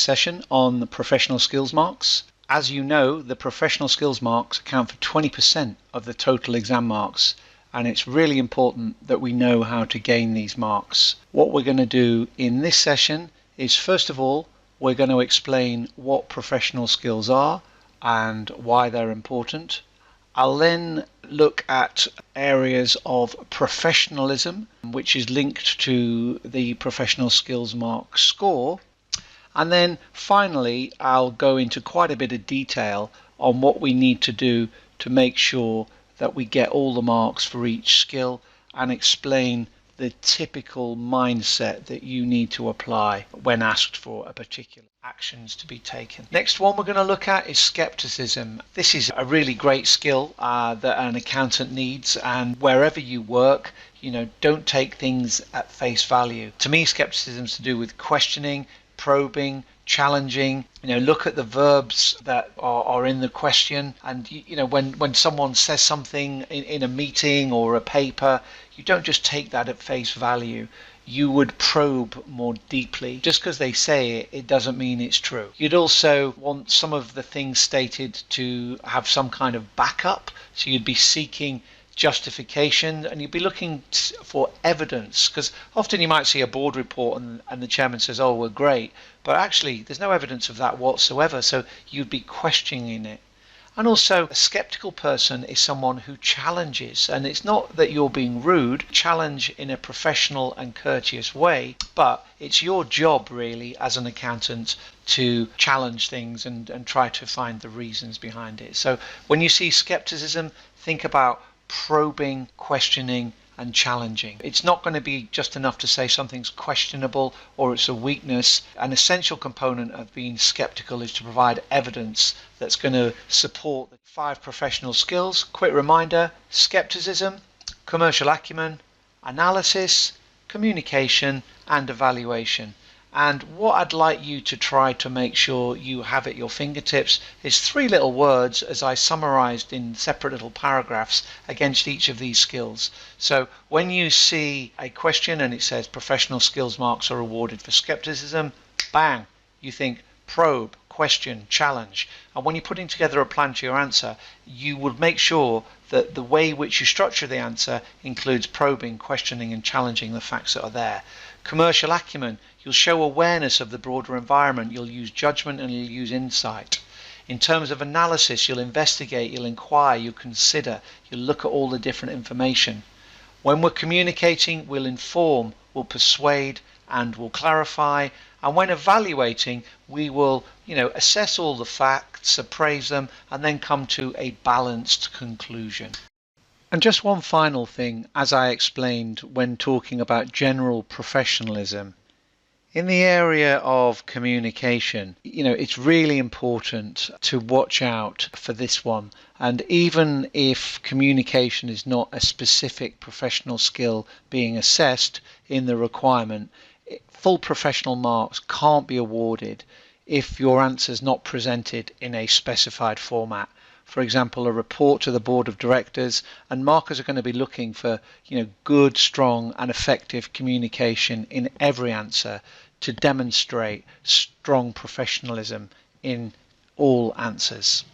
session on the professional skills marks. As you know, the professional skills marks account for 20% of the total exam marks, and it's really important that we know how to gain these marks. What we're going to do in this session is, first of all, we're going to explain what professional skills are and why they're important. I'll then look at areas of professionalism, which is linked to the professional skills mark score. And then finally, I'll go into quite a bit of detail on what we need to do to make sure that we get all the marks for each skill, and explain the typical mindset that you need to apply when asked for a particular actions to be taken. Next one we're going to look at is skepticism. This is a really great skill that an accountant needs, and wherever you work, don't take things at face value. To me, skepticism is to do with questioning, probing, challenging. Look at the verbs that are in the question, and when someone says something in a meeting or a paper, you don't just take that at face value. You would probe more deeply. Just because they say it, it doesn't mean it's true. You'd also want some of the things stated to have some kind of backup, so you'd be seeking justification, and you'd be looking for evidence, because often you might see a board report and the chairman says, oh, we're great, but actually there's no evidence of that whatsoever, so you'd be questioning it. And also, a skeptical person is someone who challenges, and it's not that you're being rude. Challenge in a professional and courteous way, but it's your job really as an accountant to challenge things and try to find the reasons behind it. So when you see skepticism, think about probing, questioning and challenging. It's not going to be just enough to say something's questionable or it's a weakness. An essential component of being skeptical is to provide evidence that's going to support the 5 professional skills. Quick reminder: skepticism, commercial acumen, analysis, communication and evaluation. And what I'd like you to try to make sure you have at your fingertips is 3 little words, as I summarized in separate little paragraphs against each of these skills. So when you see a question and it says professional skills marks are awarded for skepticism, bang, you think probe, question, challenge. And when you're putting together a plan to your answer, you would make sure that the way which you structure the answer includes probing, questioning and challenging the facts that are there. Commercial acumen: you'll show awareness of the broader environment, you'll use judgment and you'll use insight. In terms of analysis, you'll investigate, you'll inquire, you'll consider, you'll look at all the different information. When we're communicating, we'll inform, we'll persuade and we'll clarify. And when evaluating, we will assess all the facts, appraise them and then come to a balanced conclusion. And just one final thing, as I explained when talking about general professionalism, in the area of communication, it's really important to watch out for this one. And even if communication is not a specific professional skill being assessed in the requirement, full professional marks can't be awarded if your answer is not presented in a specified format. For example, a report to the board of directors, and markers are going to be looking for good, strong and effective communication in every answer to demonstrate strong professionalism in all answers.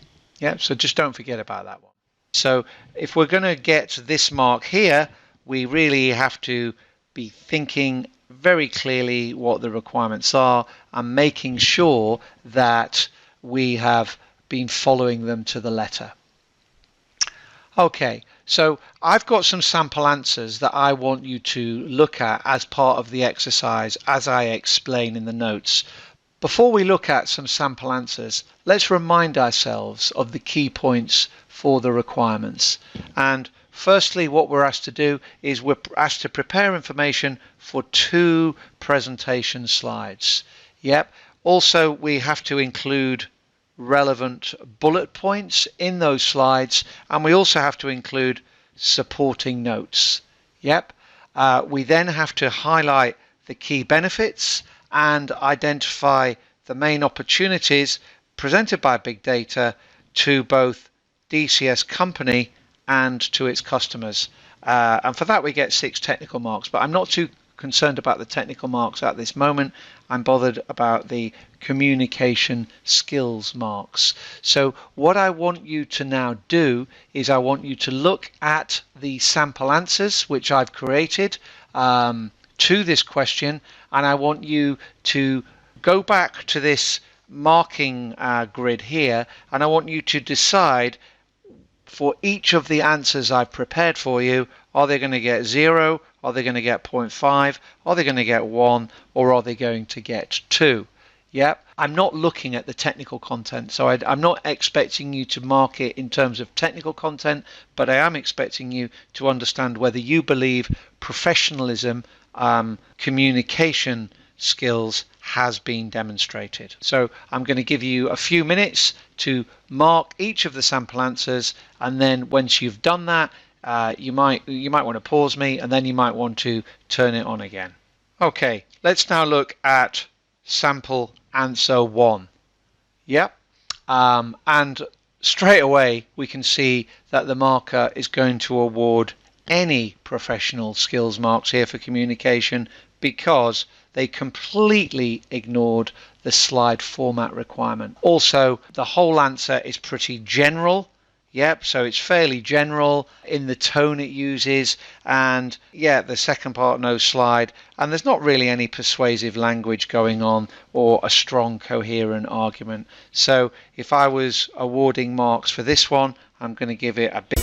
So just don't forget about that one. So if we're going to get this mark here, we really have to be thinking very clearly what the requirements are and making sure that we have been following them to the letter. Okay, so I've got some sample answers that I want you to look at as part of the exercise as I explain in the notes. Before we look at some sample answers, let's remind ourselves of the key points for the requirements. And firstly, what we're asked to do is we're asked to prepare information for 2 presentation slides. Also, we have to include relevant bullet points in those slides, and we also have to include supporting notes. We then have to highlight the key benefits and identify the main opportunities presented by big data to both DCS company and to its customers. And for that we get 6 technical marks, but I'm not too concerned about the technical marks at this moment. I'm bothered about the communication skills marks. So what I want you to now do is I want you to look at the sample answers which I've created to this question, and I want you to go back to this marking grid here, and I want you to decide for each of the answers I've prepared for you, are they going to get 0, are they going to get 0.5, are they going to get 1, or are they going to get 2? Yep, I'm not looking at the technical content, so I'm not expecting you to mark it in terms of technical content, but I am expecting you to understand whether you believe professionalism, communication skills has been demonstrated. So I'm going to give you a few minutes to mark each of the sample answers, and then once you've done that, you might want to pause me, and then you might want to turn it on again. Okay, let's now look at sample answer 1. Yep, and straight away we can see that the marker is going to award any professional skills marks here for communication because they completely ignored the slide format requirement. Also, the whole answer is pretty general. Yep, so it's fairly general in the tone it uses, and yeah, the second part, no slide, and there's not really any persuasive language going on or a strong coherent argument. So if I was awarding marks for this one, I'm going to give it a bit